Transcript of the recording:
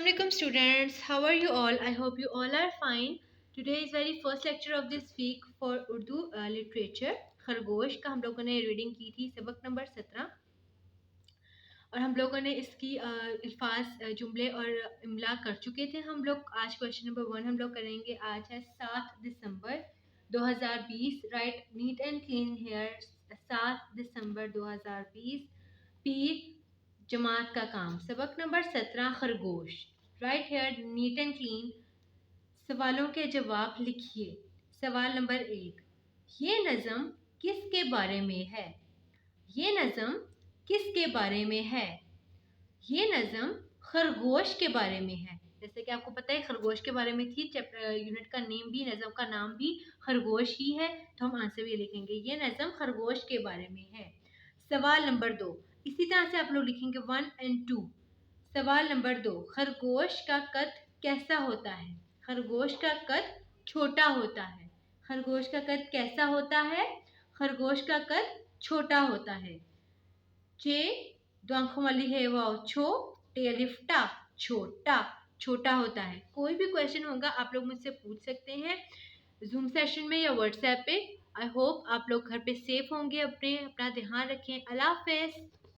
Assalamualaikum students, how are you all? I hope you all are fine. Today is very first lecture of this week for Urdu literature. खरगोश का हम लोगों ने reading की थी सबक नंबर 17 और हम लोगों ने इसकी अल्फाज जुमले और इमला कर चुके थे हम लोग। आज क्वेश्चन नंबर 1 हम लोग करेंगे। आज है 7 दिसंबर 2020। Write neat and clean here. 7 दिसंबर 2020 पीर जमात का काम। सबक नंबर 17 खरगोश। Write here neat and clean. सवालों के जवाब लिखिए। सवाल नंबर 1, ये नज़म किसके बारे में है? ये नज़म किसके बारे में है? ये नज़म खरगोश के बारे में है। जैसे कि आपको पता है खरगोश के बारे में थी। चैप्टर यूनिट का नेम भी, नज़म का नाम भी खरगोश ही है, तो हम आंसर भी लिखेंगे ये नज़म खरगोश के बारे में है। सवाल नंबर 2, इसी तरह से आप लोग लिखेंगे 1 और 2। सवाल नंबर 2, खरगोश का कद कैसा होता है? खरगोश का कद छोटा होता है। खरगोश का कद कैसा होता है? खरगोश का कद छोटा होता है। चे आंखों वाली है वाओ छो टेलिफ्टा छोटा छोटा होता है। कोई भी क्वेश्चन होगा आप लोग मुझसे पूछ सकते हैं जूम सेशन में या व्हाट्सएप पे। आई होप आप लोग घर पे सेफ होंगे। अपना ध्यान रखें। अल्लाह हाफ़िज़।